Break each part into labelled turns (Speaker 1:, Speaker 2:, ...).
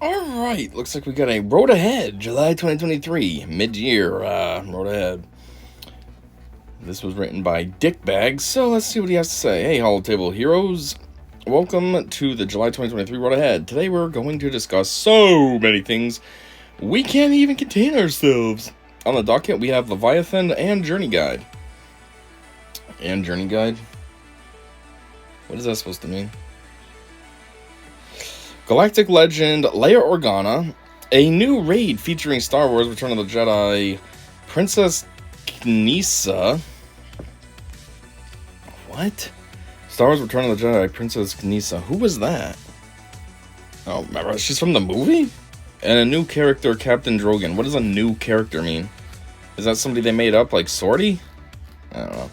Speaker 1: Alright, looks like we got a Road Ahead, July 2023, mid-year, Road Ahead. This was written by Dickbag, so let's see what he has to say. Hey, Holotable Heroes, welcome to the July 2023 Road Ahead. Today we're going to discuss so many things, we can't even contain ourselves. On the docket, we have Leviathan and Journey Guide. And Journey Guide? What is that supposed to mean? Galactic Legend, Leia Organa, a new raid featuring Star Wars Return of the Jedi, Princess Kneesa. What? Star Wars Return of the Jedi, Princess Kneesa. Who was that? Oh, remember, she's from the movie? And a new character, Captain Drogon. What does a new character mean? Is that somebody they made up, like Sorty? I don't know.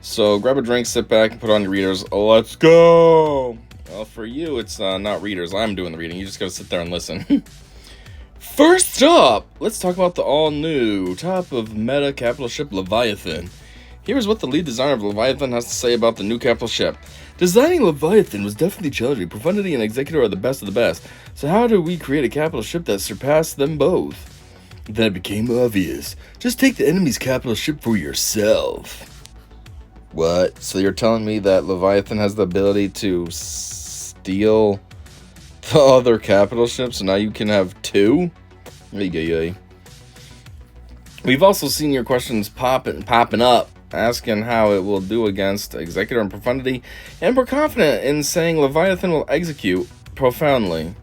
Speaker 1: So, grab a drink, sit back, and put on your readers. Let's go! Well, for you, it's not readers. I'm doing the reading. You just gotta sit there and listen. First up, let's talk about the all-new top of meta capital ship Leviathan. Here's what the lead designer of Leviathan has to say about the new capital ship. Designing Leviathan was definitely challenging. Profundity and Executor are the best of the best. So how do we create a capital ship that surpassed them both? Then it became obvious. Just take the enemy's capital ship for yourself. What? So you're telling me that Leviathan has the ability to steal the other capital ships, so now you can have two? We've also seen your questions popping up, asking how it will do against Executor and Profundity, and we're confident in saying Leviathan will execute profoundly.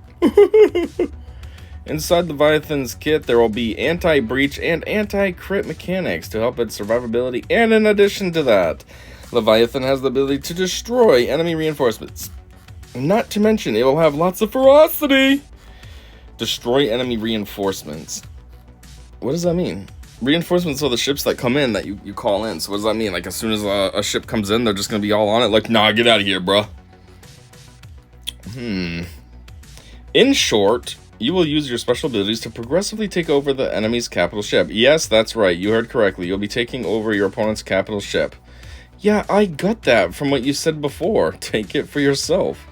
Speaker 1: Inside Leviathan's kit, there will be anti-breach and anti-crit mechanics to help its survivability, and in addition to that, Leviathan has the ability to destroy enemy reinforcements. Not to mention, it will have lots of ferocity. Destroy enemy reinforcements. What does that mean? Reinforcements are the ships that come in that you call in. So what does that mean? Like, as soon as a ship comes in, they're just going to be all on it? Like, nah, get out of here, bruh. In short, you will use your special abilities to progressively take over the enemy's capital ship. Yes, that's right. You heard correctly. You'll be taking over your opponent's capital ship. Yeah, I got that from what you said before. Take it for yourself.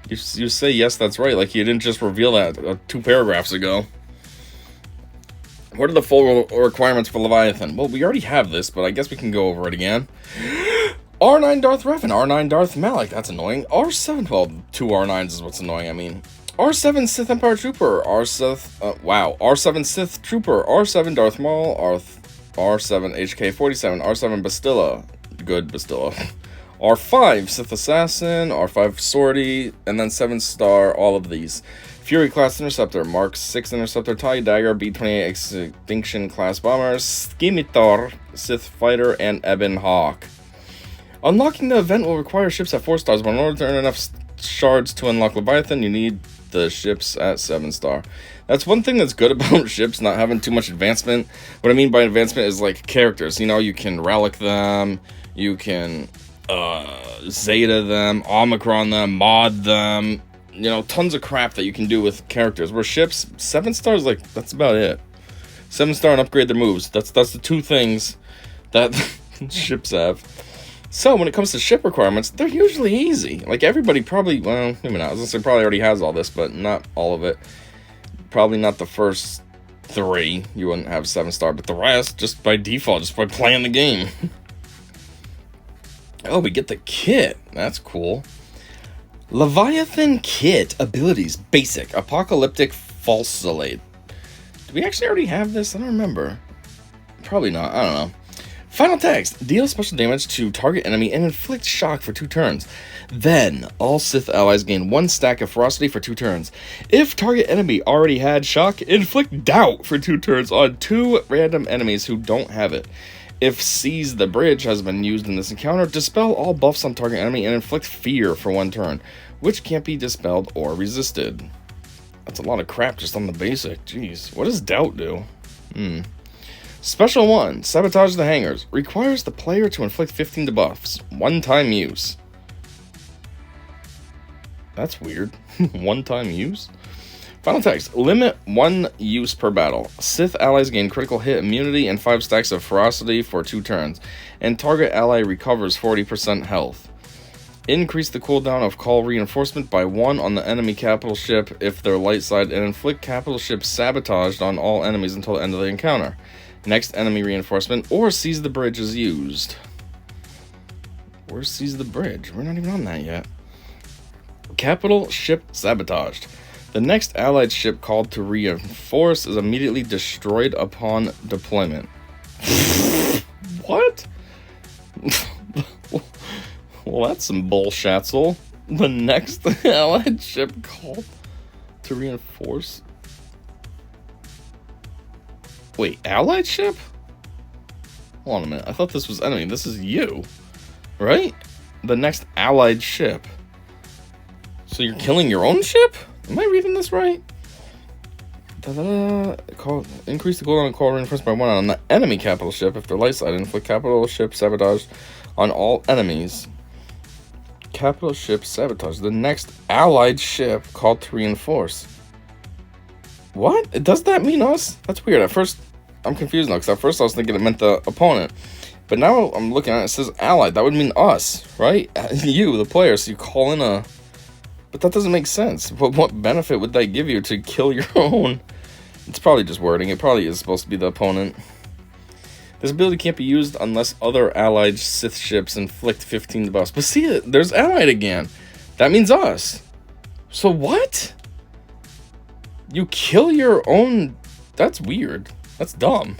Speaker 1: You say, yes, that's right, like you didn't just reveal that 2 paragraphs ago. What are the full requirements for Leviathan? Well, we already have this, but I guess we can go over it again. R9 Darth Revan, R9 Darth Malak, that's annoying. R7, well, 2 R9s is what's annoying, I mean. R7 Sith Empire Trooper, R7 Sith Trooper, R7 Darth Maul, R7 HK-47, R7 Bastilla, good Bastilla. R5 Sith Assassin, R5 Sortie, and then 7-star all of these. Fury Class Interceptor, Mark 6 Interceptor TIE Dagger, B-28 Extinction Class Bomber, Scimitar Sith Fighter, and Ebon Hawk. Unlocking the event will require ships at 4 stars, but in order to earn enough shards to unlock Leviathan, you need the ships at 7-star. That's one thing that's good about ships not having too much advancement. What I mean by advancement is like characters. You know, you can relic them, you can Zeta them, Omicron them, mod them, you know, tons of crap that you can do with characters. Where ships, 7 stars, like, that's about it. 7-star and upgrade their moves. That's the 2 things that ships have. So, when it comes to ship requirements, they're usually easy. Like, everybody probably, well, maybe not. I was gonna say probably already has all this, but not all of it. Probably not the first 3. You wouldn't have 7-star, but the rest, just by default, just by playing the game. Oh, we get the kit. That's cool. Leviathan kit. Abilities. Basic. Apocalyptic Falsilate. Do we actually already have this? I don't remember. Probably not. I don't know. Final text. Deal special damage to target enemy and inflict shock for 2 turns. Then, all Sith allies gain 1 stack of ferocity for 2 turns. If target enemy already had shock, inflict doubt for 2 turns on 2 random enemies who don't have it. If Seize the Bridge has been used in this encounter, dispel all buffs on target enemy and inflict fear for 1 turn, which can't be dispelled or resisted. That's a lot of crap just on the basic. Jeez, what does doubt do? Special 1, Sabotage the Hangars. Requires the player to inflict 15 debuffs. 1-time use. That's weird. 1-time use? Final text. Limit 1 use per battle. Sith allies gain critical hit immunity and 5 stacks of ferocity for 2 turns. And target ally recovers 40% health. Increase the cooldown of call reinforcement by 1 on the enemy capital ship if they're light side, and inflict capital ship sabotaged on all enemies until the end of the encounter. Next enemy reinforcement or seize the bridge is used. Where's seize the bridge? We're not even on that yet. Capital ship sabotaged. The next allied ship called to reinforce is immediately destroyed upon deployment. What? Well, that's some bullshatzel. The next allied ship called to reinforce. Wait, allied ship? Hold on a minute. I thought this was enemy. This is you, right? The next allied ship. So you're killing your own ship? Am I reading this right? Increase the cooldown and call reinforcement by 1 on the enemy capital ship if they're light side. Inflict capital ship sabotage on all enemies. Capital ship sabotage. The next allied ship called to reinforce. What? Does that mean us? That's weird. At first, I'm confused now, because at first I was thinking it meant the opponent. But now I'm looking at it, it says allied. That would mean us, right? You, the player, so you call in a... But that doesn't make sense. What benefit would that give you to kill your own? It's probably just wording. It probably is supposed to be the opponent. This ability can't be used unless other allied Sith ships inflict 15 debuffs. But see, there's allied again. That means us. So what? You kill your own... That's weird. That's dumb.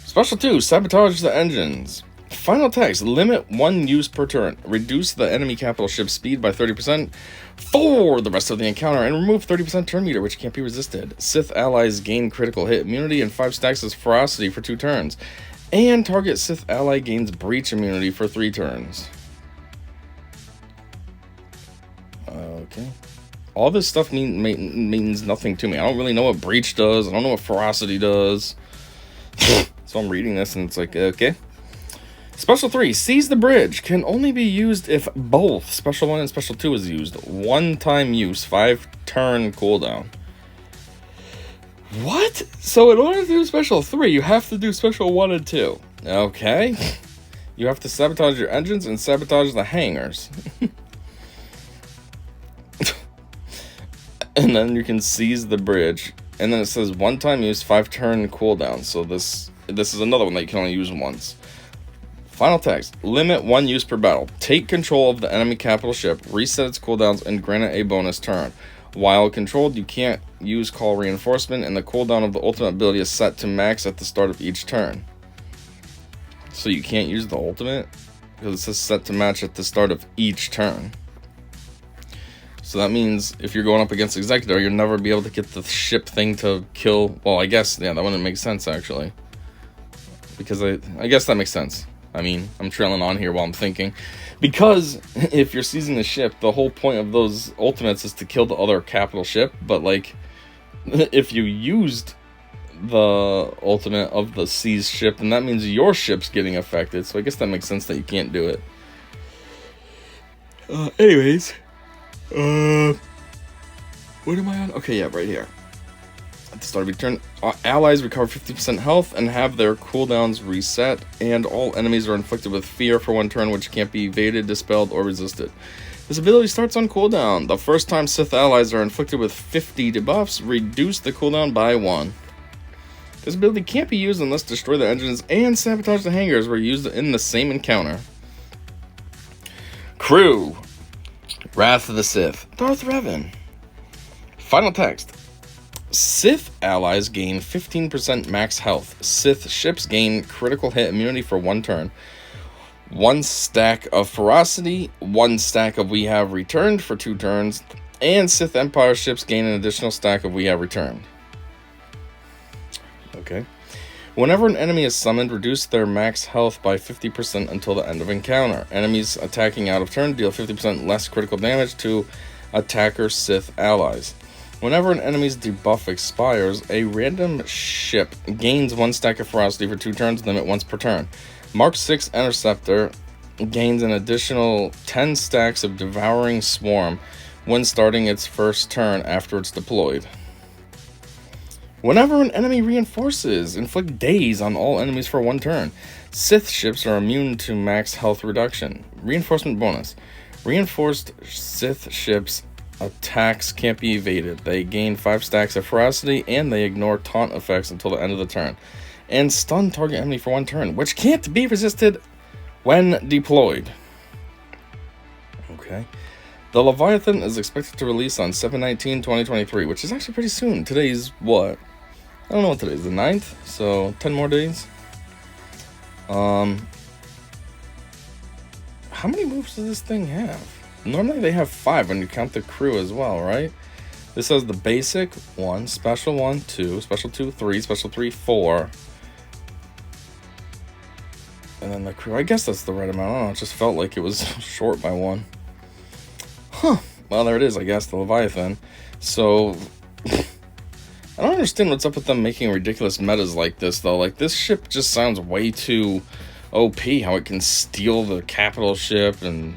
Speaker 1: Special 2, sabotage the engines. Final text, limit 1 use per turn. Reduce the enemy capital ship speed by 30% for the rest of the encounter, and remove 30% turn meter, which can't be resisted. Sith allies gain critical hit immunity and 5 stacks of ferocity for 2 turns. And target Sith ally gains breach immunity for 3 turns. Okay. All this stuff means nothing to me. I don't really know what breach does. I don't know what ferocity does. So I'm reading this and it's like, okay. Special 3, seize the bridge. Can only be used if both Special 1 and Special 2 is used. 1-time use, 5-turn cooldown. What? So in order to do Special 3, you have to do Special 1 and 2. Okay. You have to sabotage your engines and sabotage the hangars. And then you can seize the bridge. And then it says 1-time use, 5-turn cooldown. So this is another one that you can only use once. Final text, limit 1 use per battle. Take control of the enemy capital ship, reset its cooldowns, and grant it a bonus turn. While controlled, you can't use call reinforcement, and the cooldown of the ultimate ability is set to max at the start of each turn. So you can't use the ultimate, because it says set to match at the start of each turn. So that means if you're going up against Executor, you'll never be able to get the ship thing to kill... Well, I guess, yeah, that wouldn't make sense, actually. Because I guess that makes sense. I mean, I'm trailing on here while I'm thinking. Because if you're seizing the ship, the whole point of those ultimates is to kill the other capital ship. But, like, if you used the ultimate of the seized ship, then that means your ship's getting affected. So I guess that makes sense that you can't do it. Anyways. What am I on? Okay, yeah, right here. At the start of each turn, allies recover 50% health and have their cooldowns reset, and all enemies are inflicted with fear for 1 turn, which can't be evaded, dispelled, or resisted. This ability starts on cooldown. The first time Sith allies are inflicted with 50 debuffs, reduce the cooldown by 1. This ability can't be used unless destroy the engines and sabotage the hangars were used in the same encounter. Crew. Wrath of the Sith. Darth Revan. Final text. Sith allies gain 15% max health. Sith ships gain critical hit immunity for 1 turn. 1 stack of ferocity. 1 stack of We Have Returned for 2 turns. And Sith Empire ships gain an additional stack of We Have Returned. Okay. Whenever an enemy is summoned, reduce their max health by 50% until the end of encounter. Enemies attacking out of turn deal 50% less critical damage to attacker Sith allies. Whenever an enemy's debuff expires, a random ship gains 1 stack of ferocity for 2 turns, limit once per turn. Mark 6 Interceptor gains an additional 10 stacks of Devouring Swarm when starting its first turn after it's deployed. Whenever an enemy reinforces, inflict daze on all enemies for 1 turn. Sith ships are immune to max health reduction. Reinforcement bonus. Reinforced Sith ships attacks can't be evaded. They gain 5 stacks of ferocity, and they ignore taunt effects until the end of the turn. And stun target enemy for 1 turn, which can't be resisted when deployed. Okay. The Leviathan is expected to release on 7/19/2023, which is actually pretty soon. Today's what? I don't know what today is, the 9th? So, 10 more days. How many moves does this thing have? Normally they have 5 when you count the crew as well, right? This has the basic 1, special 1, 2, special 2, 3, special 3, 4. And then the crew, I guess that's the right amount. I don't know, it just felt like it was short by 1. Huh. Well, there it is, I guess, the Leviathan. So, I don't understand what's up with them making ridiculous metas like this, though. Like, this ship just sounds way too OP, how it can steal the capital ship and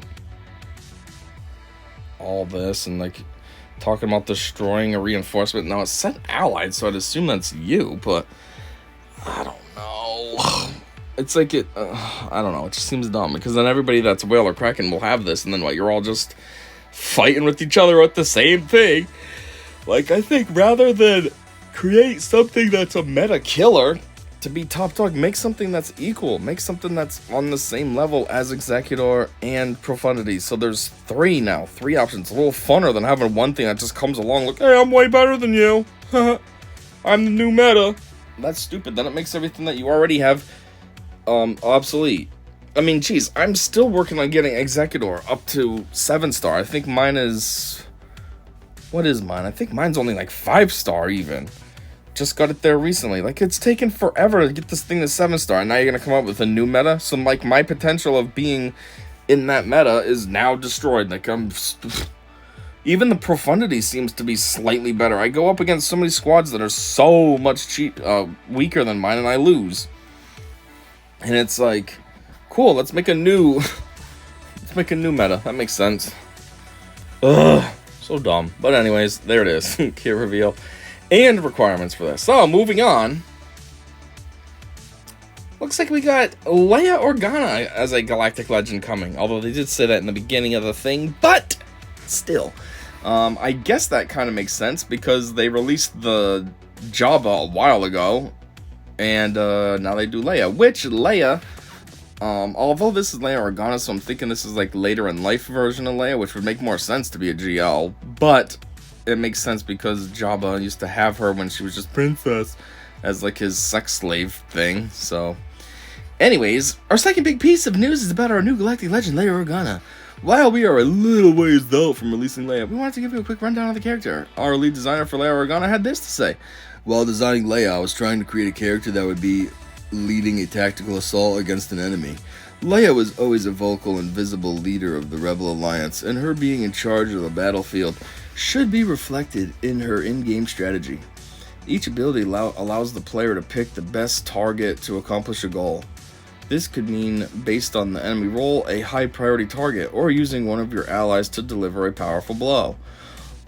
Speaker 1: all this, and, like, talking about destroying a reinforcement. Now, it's set allied, so I'd assume that's you, but I don't know. It's like I don't know, it just seems dumb, because then everybody that's Whale or Kraken will have this, and then what, you're all just fighting with each other with the same thing. Like, I think rather than create something that's a meta killer to be top dog, make something that's equal, make something that's on the same level as Executor and Profundity. So there's 3 now, 3 options. A little funner than having one thing that just comes along like, hey, I'm way better than you. I'm the new meta. That's stupid. Then it makes everything that you already have obsolete. I mean, geez, I'm still working on getting Executor up to 7-star. I think mine is... What is mine? I think mine's only like 5-star even. Just got it there recently. Like, it's taken forever to get this thing to 7-star, and now you're gonna come up with a new meta? So, like, my potential of being in that meta is now destroyed. Like, even the Profundity seems to be slightly better. I go up against so many squads that are so much weaker than mine, and I lose. And it's like, cool, let's make a new meta. That makes sense. Ugh, so dumb. But anyways, there it is. Key reveal. And requirements for this. So, moving on. Looks like we got Leia Organa as a galactic legend coming. Although they did say that in the beginning of the thing. But, still. I guess that kind of makes sense because they released the Jabba a while ago. And now they do Leia. Which, Leia... although this is Leia Organa, so I'm thinking this is like later in life version of Leia, which would make more sense to be a GL, but it makes sense because Jabba used to have her when she was just princess as like his sex slave thing. So anyways, our second big piece of news is about our new galactic legend, Leia Organa. While we are a little ways though from releasing Leia, we wanted to give you a quick rundown of the character. Our lead designer for Leia Organa had this to say: while designing Leia, I was trying to create a character that would be leading a tactical assault against an enemy. Leia was always a vocal and visible leader of the Rebel Alliance, and her being in charge of the battlefield should be reflected in her in-game strategy. Each ability allows the player to pick the best target to accomplish a goal. This could mean, based on the enemy role, a high-priority target, or using one of your allies to deliver a powerful blow.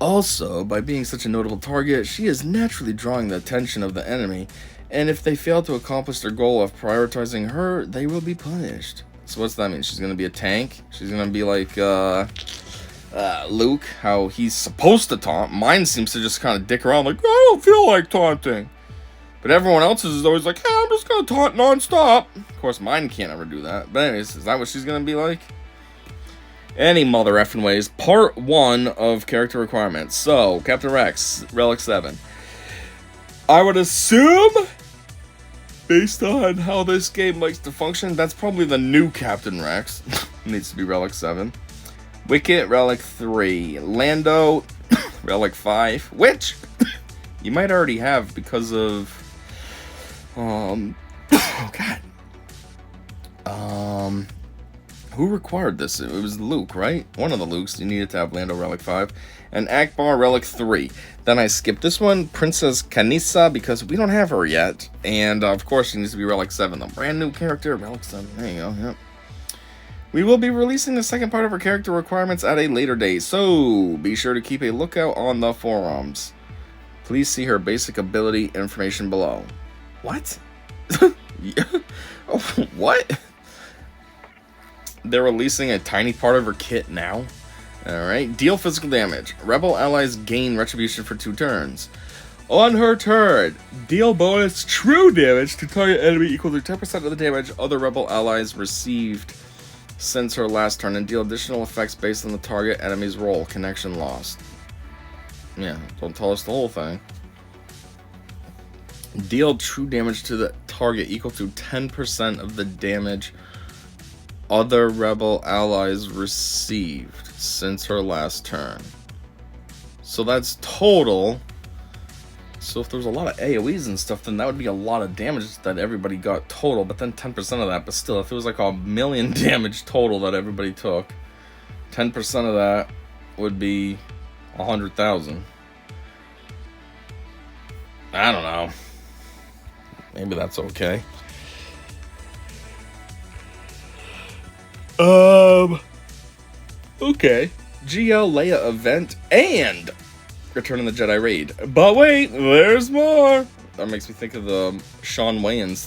Speaker 1: Also, by being such a notable target, she is naturally drawing the attention of the enemy, and if they fail to accomplish their goal of prioritizing her, they will be punished. So what's that mean? She's going to be a tank? She's going to be like Luke, how he's supposed to taunt. Mine seems to just kind of dick around like, I don't feel like taunting. But everyone else's is always like, hey, I'm just going to taunt non-stop. Of course, mine can't ever do that. But anyways, is that what she's going to be like? Any mother effing ways. Part 1 of character requirements. So, Captain Rex, Relic 7. I would assume, based on how this game likes to function, that's probably the new Captain Rex. Needs to be Relic 7. Wicket, Relic 3. Lando, Relic 5. Which you might already have because of... oh, God. Who required this? It was Luke, right? One of the Lukes. You needed to have Lando Relic 5. And Akbar Relic 3. Then I skipped this one, Princess Kanissa, because we don't have her yet. And, of course, she needs to be Relic 7. The brand new character, Relic 7. There you go, yep. We will be releasing the second part of her character requirements at a later date, so be sure to keep a lookout on the forums. Please see her basic ability information below. What? Yeah. Oh, what? They're releasing a tiny part of her kit now. Alright. Deal physical damage. Rebel allies gain retribution for 2 turns. On her turn, deal bonus true damage to target enemy equal to 10% of the damage other rebel allies received since her last turn, and deal additional effects based on the target enemy's roll. Connection lost. Yeah, don't tell us the whole thing. Deal true damage to the target equal to 10% of the damage other rebel allies received since her last turn. So that's total. So if there's a lot of AoEs and stuff, then that would be a lot of damage that everybody got total, but then 10% of that. But still, if it was like 1,000,000 damage total that everybody took, 10% of that would be 100,000. I don't know. Maybe that's okay. Okay. GL Leia event and Return of the Jedi raid. But wait, there's more. That makes me think of the Sean Wayans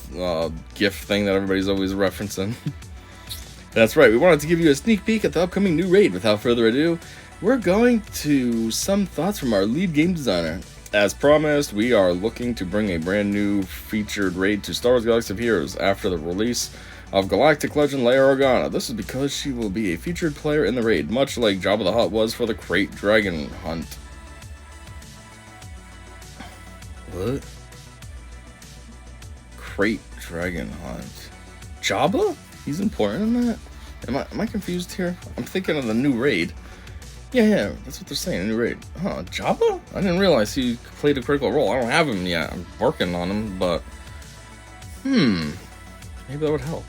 Speaker 1: GIF thing that everybody's always referencing. That's right, we wanted to give you a sneak peek at the upcoming new raid. Without further ado, we're going to some thoughts from our lead game designer. As promised, we are looking to bring a brand new featured raid to Star Wars Galaxy of Heroes after the release of Galactic Legend Leia Organa. This is because she will be a featured player in the raid, much like Jabba the Hutt was for the Crate Dragon Hunt. What? Crate Dragon Hunt. Jabba? He's important in that? Am I confused here? I'm thinking of the new raid. Yeah, that's what they're saying, a new raid. Huh, Jabba? I didn't realize he played a critical role. I don't have him yet. I'm working on him, but... maybe that would help.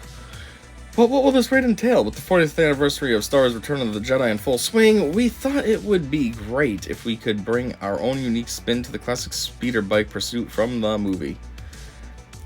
Speaker 1: But what will this raid entail? With the 40th anniversary of Star Wars Return of the Jedi in full swing, we thought it would be great if we could bring our own unique spin to the classic speeder bike pursuit from the movie.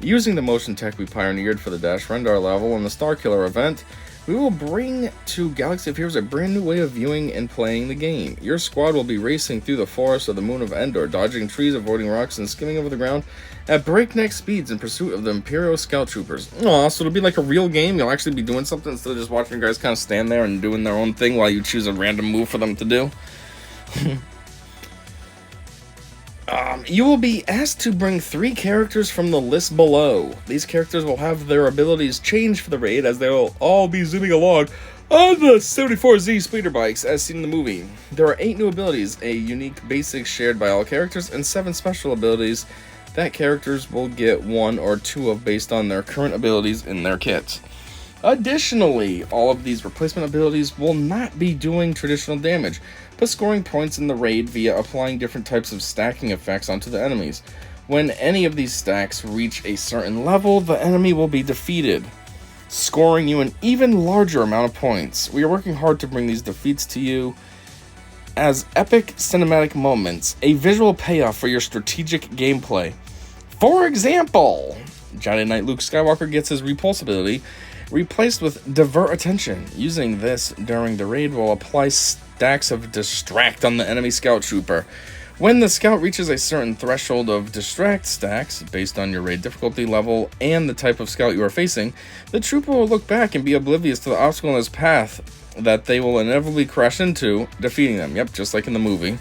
Speaker 1: Using the motion tech we pioneered for the Dash Rendar level and the Starkiller event, we will bring to Galaxy of Heroes a brand new way of viewing and playing the game. Your squad will be racing through the forest of the moon of Endor, dodging trees, avoiding rocks, and skimming over the ground at breakneck speeds in pursuit of the Imperial Scout Troopers. Aw, so it'll be like a real game? You'll actually be doing something instead of just watching guys kind of stand there and doing their own thing while you choose a random move for them to do? You will be asked to bring 3 characters from the list below. These characters will have their abilities change for the raid as they will all be zooming along on the 74Z speeder bikes as seen in the movie. There are 8 new abilities, a unique basic shared by all characters, and 7 special abilities that characters will get 1 or 2 of based on their current abilities in their kits. Additionally, all of these replacement abilities will not be doing traditional damage, but scoring points in the raid via applying different types of stacking effects onto the enemies. When any of these stacks reach a certain level, the enemy will be defeated, scoring you an even larger amount of points. We are working hard to bring these defeats to you as epic cinematic moments, a visual payoff for your strategic gameplay. For example, Jedi Knight Luke Skywalker gets his repulse ability replaced with Divert Attention. Using this during the raid will apply stacks of Distract on the enemy scout trooper. When the scout reaches a certain threshold of Distract stacks, based on your raid difficulty level and the type of scout you are facing, the trooper will look back and be oblivious to the obstacle in his path that they will inevitably crash into, defeating them. Yep, just like in the movie.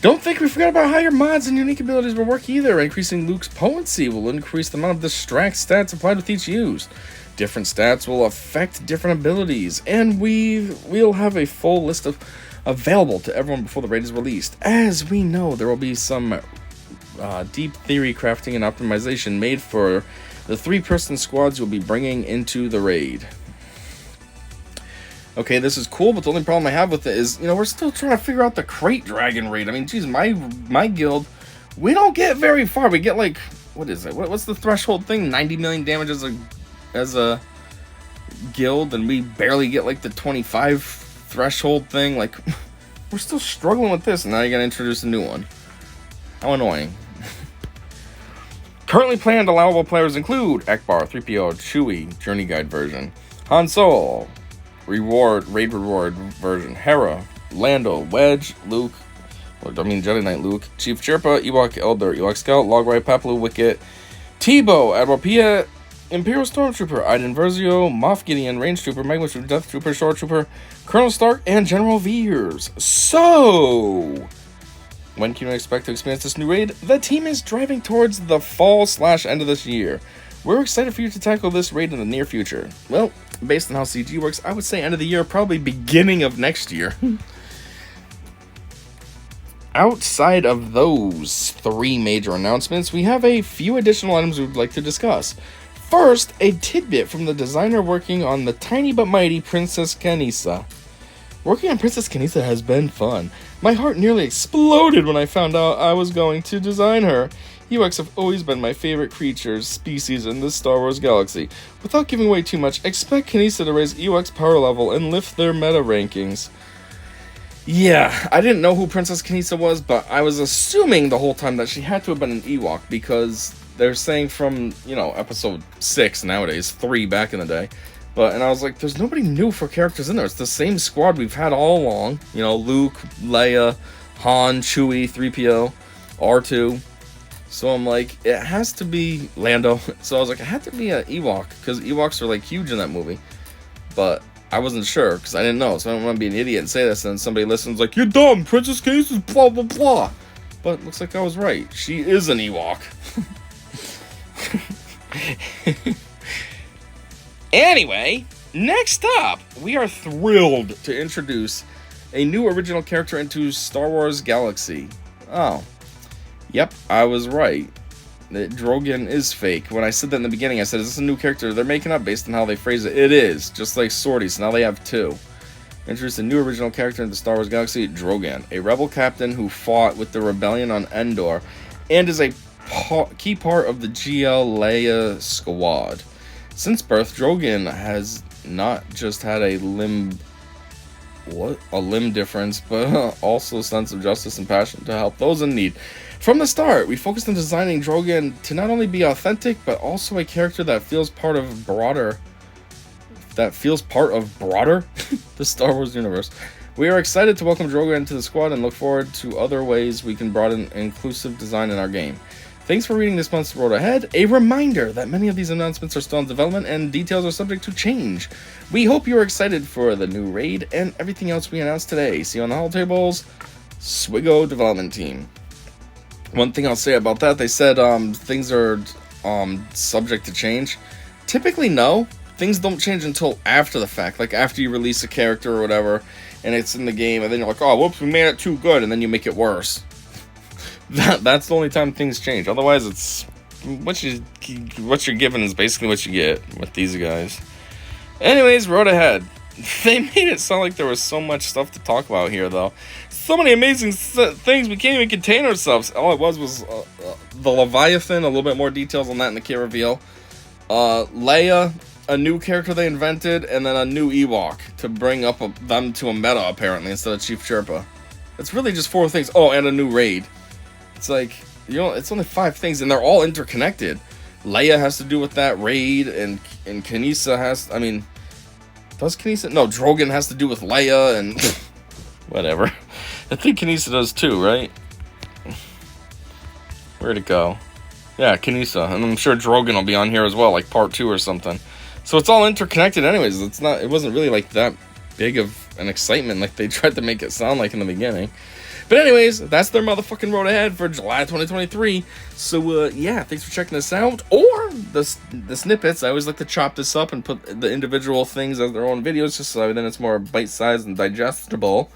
Speaker 1: Don't think we forgot about how your mods and unique abilities will work either. Increasing Luke's potency will increase the amount of Distract stats applied with each use. Different stats will affect different abilities, and we'll have a full list of available to everyone before the raid is released. As we know, there will be some deep theory crafting and optimization made for the 3-person squads you'll be bringing into the raid. Okay, this is cool, but the only problem I have with it is, we're still trying to figure out the Crate Dragon raid. I mean, geez, my guild, we don't get very far. We get like, what is it? What's the threshold thing? 90 million damage as a guild, and we barely get like the 25 threshold thing. Like, we're still struggling with this, and now you gotta introduce a new one. How annoying. Currently planned allowable players include Ekbar, 3PO, Chewie, Journey Guide version, Han Solo, raid reward version, Hera, Lando, Wedge, Luke, Jedi Knight Luke, Chief Chirpa, Ewok Elder, Ewok Scout, Lograi, Papalu, Wicket, Tebow, Admiral Pia, Imperial Stormtrooper, Iden Versio, Moff Gideon, Range Trooper, Magma Trooper, Death Trooper, Shore Trooper, Colonel Stark, and General Veers. So, when can you expect to experience this new raid? The team is driving towards the fall/end of this year. We're excited for you to tackle this raid in the near future. Well, based on how CG works, I would say end of the year, probably beginning of next year. Outside of those 3 major announcements, we have a few additional items we would like to discuss. First, a tidbit from the designer working on the tiny but mighty Princess Kanisa. Working on Princess Kanisa has been fun. My heart nearly exploded when I found out I was going to design her. Ewoks have always been my favorite creatures, species in this Star Wars galaxy. Without giving away too much, expect Kanisa to raise Ewoks' power level and lift their meta rankings. Yeah, I didn't know who Princess Kanisa was, but I was assuming the whole time that she had to have been an Ewok, because they're saying from, episode 6 nowadays, 3 back in the day. And I was like, there's nobody new for characters in there. It's the same squad we've had all along. Luke, Leia, Han, Chewie, 3PO, R2. So I'm like, it has to be Lando. So I was like, it had to be an Ewok, because Ewoks are, huge in that movie. But I wasn't sure, because I didn't know. So I don't want to be an idiot and say this, and then somebody listens like, you're dumb, Princess Case is blah, blah, blah. But it looks like I was right. She is an Ewok. Anyway, next up, we are thrilled to introduce a new original character into Star Wars Galaxy. Oh, yep, I was right. That Drogon is fake. When I said that in the beginning, I said, is this a new character they're making up based on how they phrase it? It is, just like Swordy, so now they have 2. Introduce a new original character into Star Wars Galaxy, Drogon, a rebel captain who fought with the rebellion on Endor, and is a key part of the GL Leia squad. Since birth, Drogon has not just had a limb difference, but also a sense of justice and passion to help those in need. From the start, we focused on designing Drogon to not only be authentic, but also a character that feels part of broader the Star Wars universe. We are excited to welcome Drogon into the squad and look forward to other ways we can broaden inclusive design in our game. Thanks for reading this month's Road Ahead. A reminder that many of these announcements are still in development and details are subject to change. We hope you are excited for the new raid and everything else we announced today. See you on the holotables, Swiggo development team. One thing I'll say about that, they said things are subject to change. Typically, no. Things don't change until after the fact, like after you release a character or whatever, and it's in the game, and then you're like, oh, whoops, we made it too good, and then you make it worse. That's the only time things change. Otherwise, it's what you're given is basically what you get with these guys. Anyways, Road Ahead. They made it sound like there was so much stuff to talk about here, though. So many amazing things, we can't even contain ourselves. All it was the Leviathan, a little bit more details on that in the kit reveal. Leia, a new character they invented, and then a new Ewok to bring up them to a meta, apparently, instead of Chief Chirpa. It's really just 4 things. Oh, and a new raid. It's like, it's only 5 things, and they're all interconnected. Leia has to do with that raid, and Kanisa has, does Kanisa? No, Drogon has to do with Leia, and whatever. I think Kanisa does too, right? Where'd it go? Yeah, Kanisa, and I'm sure Drogon will be on here as well, like part 2 or something. So it's all interconnected anyways. It wasn't really like that big of an excitement like they tried to make it sound like in the beginning. But anyways, that's their motherfucking Road Ahead for July 2023. So, yeah, thanks for checking this out. Or the snippets. I always like to chop this up and put the individual things as their own videos, just so then it's more bite-sized and digestible.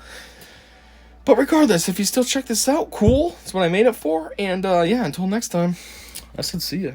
Speaker 1: But regardless, if you still check this out, cool. That's what I made it for. And, yeah, until next time, I said see ya.